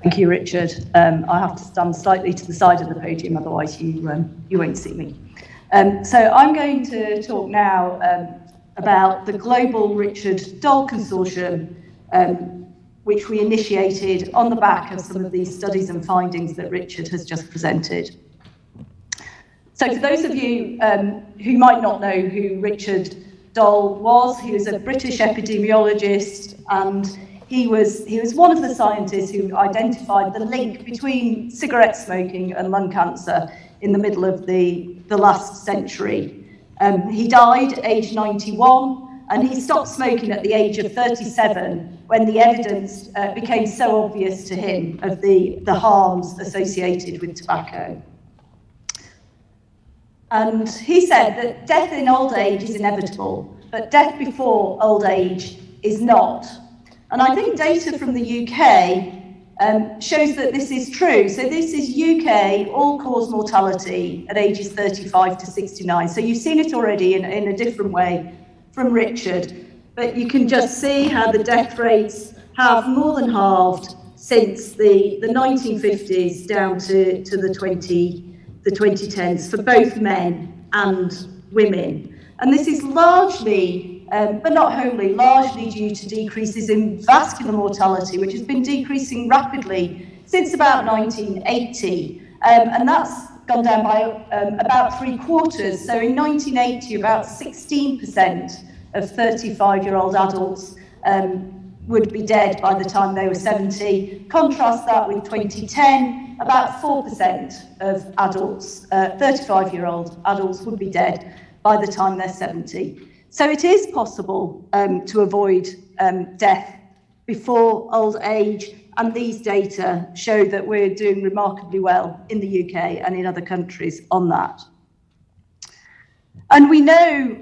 Thank you, Richard. I have to stand slightly to the side of the podium, otherwise you won't see me. So I'm going to talk now about the Global Richard Doll Consortium, which we initiated on the back of some of these studies and findings that Richard has just presented. So for those of you who might not know who Richard Doll was, he was a British epidemiologist, and he was one of the scientists who identified the link between cigarette smoking and lung cancer in the middle of the last century. He died aged 91, and he stopped smoking at the age of 37 when the evidence became so obvious to him of the harms associated with tobacco. And he said that death in old age is inevitable, but death before old age is not. And I think data from the UK shows that this is true. So this is UK all-cause mortality at ages 35 to 69. So you've seen it already in a different way from Richard, but you can just see how the death rates have more than halved since the 1950s down to the 2010s for both men and women. And this is largely but not wholly, largely due to decreases in vascular mortality, which has been decreasing rapidly since about 1980. And that's gone down by about 3/4. So in 1980, about 16% of 35-year-old adults would be dead by the time they were 70. Contrast that with 2010, about 4% of adults, 35-year-old adults, would be dead by the time they're 70. So it is possible to avoid death before old age, and these data show that we're doing remarkably well in the UK and in other countries on that. And we know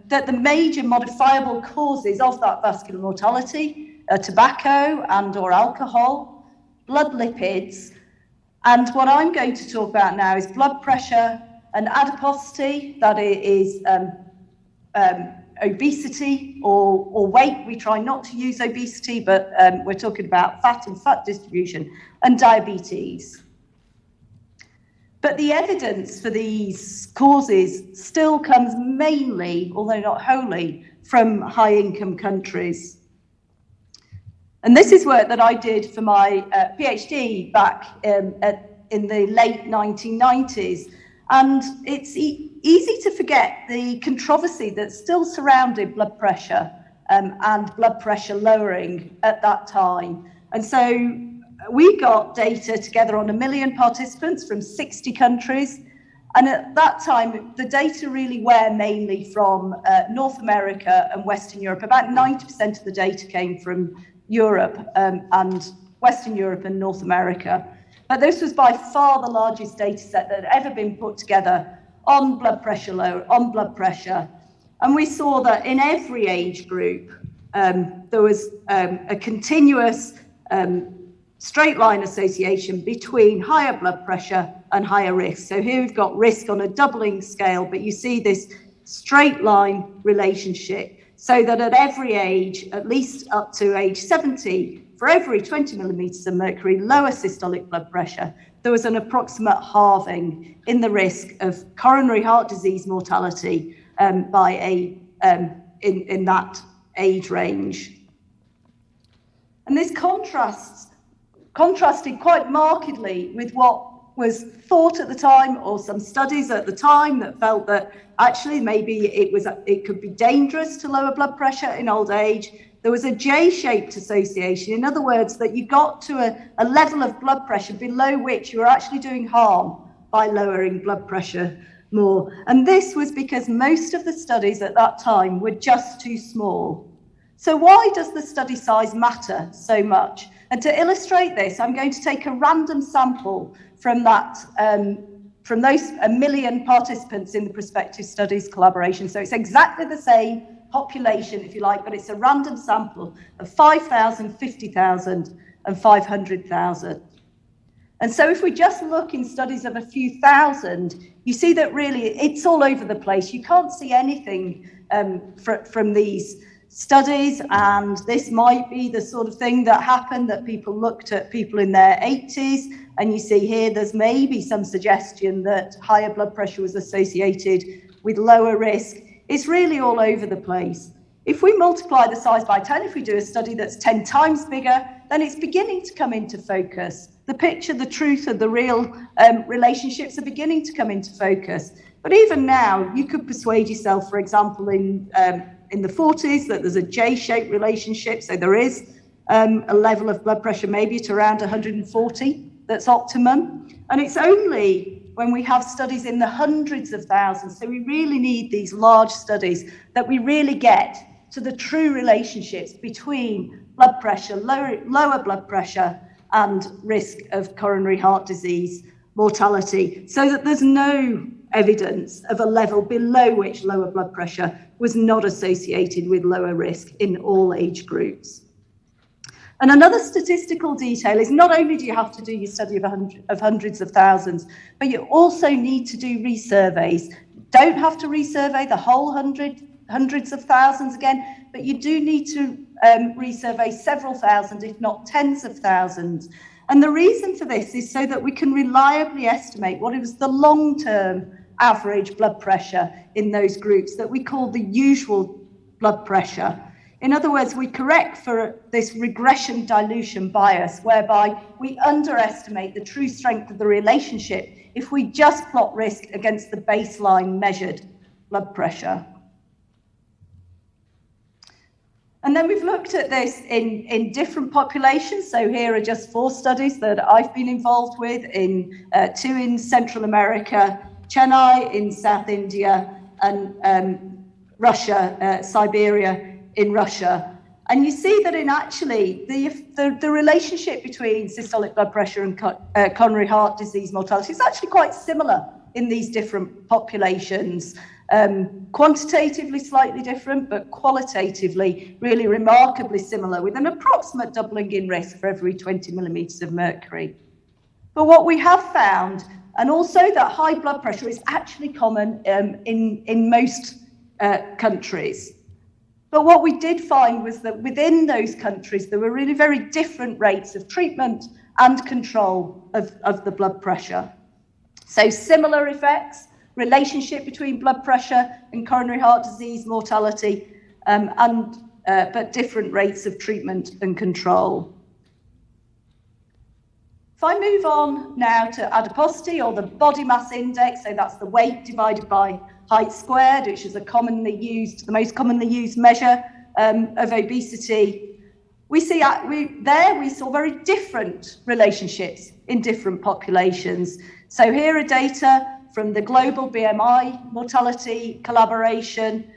that the major modifiable causes of that vascular mortality are tobacco and/or alcohol, blood lipids, and what I'm going to talk about now is blood pressure and adiposity, that is obesity or weight. We try not to use obesity, but we're talking about fat and fat distribution, and diabetes. But the evidence for these causes still comes mainly, although not wholly, from high-income countries. And this is work that I did for my PhD back in the late 1990s. And it's easy to forget the controversy that still surrounded blood pressure and blood pressure lowering at that time. And so we got data together on 1 million participants from 60 countries. And at that time, the data really were mainly from North America and Western Europe. About 90% of the data came from Europe and Western Europe and North America. But this was by far the largest data set that had ever been put together on blood pressure. And we saw that in every age group, there was a continuous straight line association between higher blood pressure and higher risk. So here we've got risk on a doubling scale, but you see this straight line relationship, so that at every age, at least up to age 70, for every 20 millimeters of mercury lower systolic blood pressure, there was an approximate halving in the risk of coronary heart disease mortality in that age range. And this contrasted quite markedly with what was thought at the time, or some studies at the time that felt that actually maybe it could be dangerous to lower blood pressure in old age. There was a J-shaped association. In other words, that you got to a level of blood pressure below which you were actually doing harm by lowering blood pressure more. And this was because most of the studies at that time were just too small. So why does the study size matter so much? And to illustrate this, I'm going to take a random sample from those 1 million participants in the prospective studies collaboration. So it's exactly the same population, if you like, but it's a random sample of 5,000, 50,000, and 500,000. And so if we just look in studies of a few thousand, you see that really it's all over the place. You can't see anything from these studies, and this might be the sort of thing that happened, that people looked at people in their 80s, and you see here there's maybe some suggestion that higher blood pressure was associated with lower risk. It's really all over the place. If we multiply the size by 10, if we do a study that's 10 times bigger, then it's beginning to come into focus. The picture, the truth, and the real relationships are beginning to come into focus. But even now, you could persuade yourself, for example, in the 40s, that there's a J-shaped relationship. So there is a level of blood pressure maybe at around 140 that's optimum. And it's only when we have studies in the hundreds of thousands, so we really need these large studies, that we really get to the true relationships between blood pressure, lower blood pressure, and risk of coronary heart disease mortality, so that there's no evidence of a level below which lower blood pressure was not associated with lower risk in all age groups. And another statistical detail is not only do you have to do your study of hundreds of thousands, but you also need to do resurveys. Don't have to resurvey the whole hundreds of thousands again, but you do need to resurvey several thousand, if not tens of thousands. And the reason for this is so that we can reliably estimate what is the long-term average blood pressure in those groups that we call the usual blood pressure. In other words, we correct for this regression dilution bias, whereby we underestimate the true strength of the relationship if we just plot risk against the baseline measured blood pressure. And then we've looked at this in different populations. So here are just 4 studies that I've been involved with, two in Central America, Chennai in South India, and Russia, Siberia in Russia. And you see that in actually the relationship between systolic blood pressure and coronary heart disease mortality is actually quite similar in these different populations. Quantitatively slightly different, but qualitatively really remarkably similar, with an approximate doubling in risk for every 20 millimeters of mercury. But what we have found, and also that high blood pressure is actually common in most countries. But what we did find was that within those countries, there were really very different rates of treatment and control of the blood pressure. So similar effects, relationship between blood pressure and coronary heart disease mortality, but different rates of treatment and control. If I move on now to adiposity, or the body mass index, so that's the weight divided by height squared, which is the most commonly used measure of obesity. We saw very different relationships in different populations. So here are data from the global BMI mortality collaboration.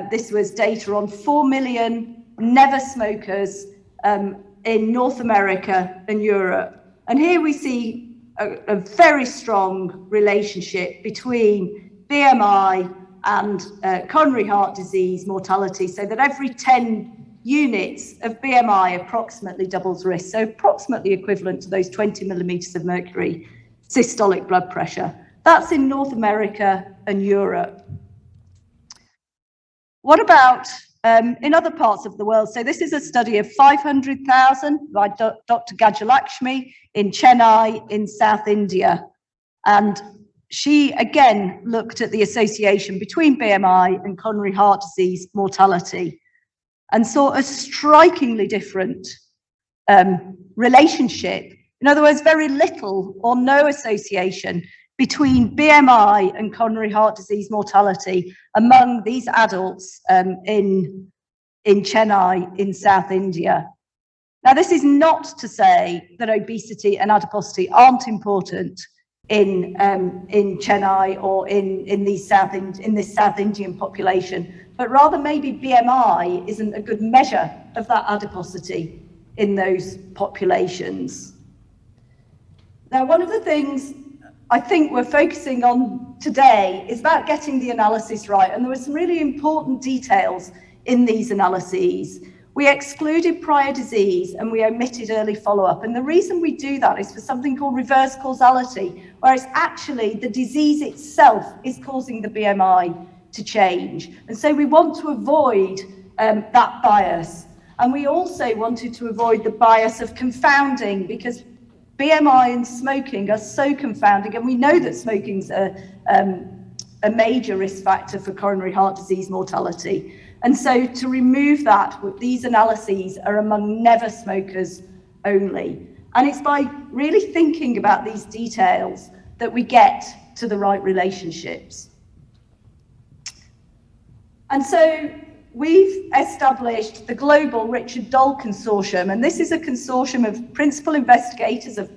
This was data on 4 million never smokers in North America and Europe. And here we see a very strong relationship between BMI and coronary heart disease mortality, so that every 10 units of BMI approximately doubles risk, so approximately equivalent to those 20 millimeters of mercury systolic blood pressure. That's in North America and Europe. What about in other parts of the world? So this is a study of 500,000 by Dr. Gajalakshmi in Chennai in South India. And she again looked at the association between BMI and coronary heart disease mortality and saw a strikingly different relationship. In other words, very little or no association between BMI and coronary heart disease mortality among these adults in Chennai in South India. Now, this is not to say that obesity and adiposity aren't important in Chennai or in this South Indian population, but rather maybe BMI isn't a good measure of that adiposity in those populations. Now, one of the things I think we're focusing on today is about getting the analysis right, and there were some really important details in these analyses. We excluded prior disease and we omitted early follow-up, and the reason we do that is for something called reverse causality, where it's actually the disease itself is causing the BMI to change. And so we want to avoid that bias. And we also wanted to avoid the bias of confounding, because BMI and smoking are so confounding, and we know that smoking's a major risk factor for coronary heart disease mortality. And so to remove that, these analyses are among never smokers only. And it's by really thinking about these details that we get to the right relationships. And so we've established the global Richard Doll Consortium, and this is a consortium of principal investigators of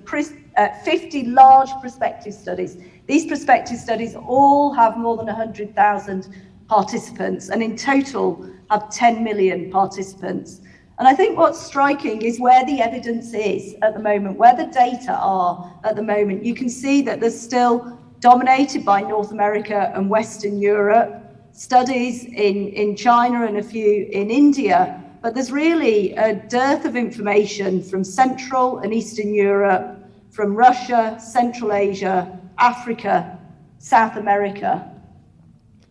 50 large prospective studies. These prospective studies all have more than 100,000 participants, and in total have 10 million participants. And I think what's striking is where the evidence is at the moment, where the data are at the moment. You can see that there's still dominated by North America and Western Europe, studies in China and a few in India, but there's really a dearth of information from Central and Eastern Europe, from Russia, Central Asia, Africa, South America.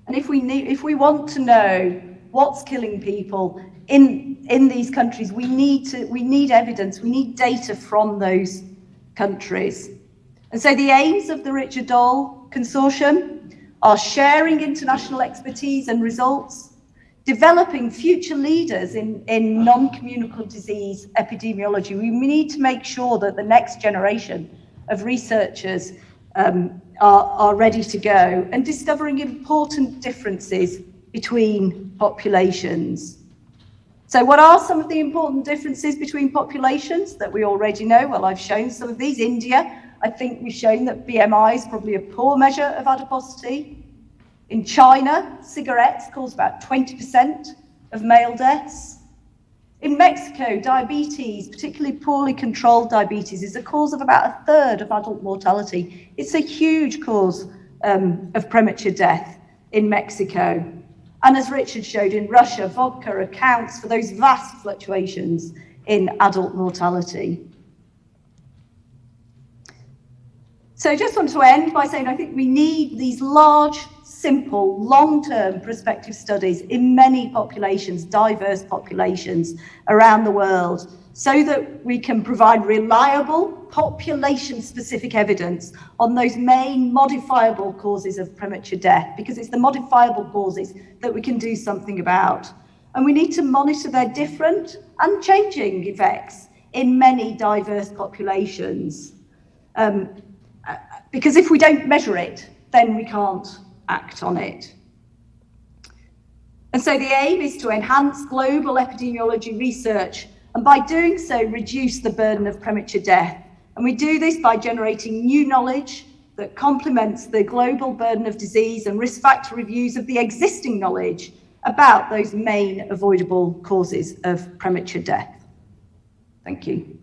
And if we want to know what's killing people in these countries, we need evidence, we need data from those countries. And so the aims of the Richard Doll Consortium are sharing international expertise and results, developing future leaders in non-communicable disease epidemiology. We need to make sure that the next generation of researchers are ready to go, and discovering important differences between populations. So what are some of the important differences between populations that we already know? Well, I've shown some of these. India, I think we've shown that BMI is probably a poor measure of adiposity. In China, cigarettes cause about 20% of male deaths. In Mexico, diabetes, particularly poorly controlled diabetes, is a cause of about a third of adult mortality. It's a huge cause of premature death in Mexico. And as Richard showed, in Russia, vodka accounts for those vast fluctuations in adult mortality. So I just want to end by saying I think we need these large, simple, long-term prospective studies in many populations, diverse populations around the world, so that we can provide reliable, population-specific evidence on those main modifiable causes of premature death, because it's the modifiable causes that we can do something about. And we need to monitor their different and changing effects in many diverse populations. Because if we don't measure it, then we can't act on it. And so the aim is to enhance global epidemiology research, and by doing so, reduce the burden of premature death. And we do this by generating new knowledge that complements the global burden of disease and risk factor reviews of the existing knowledge about those main avoidable causes of premature death. Thank you.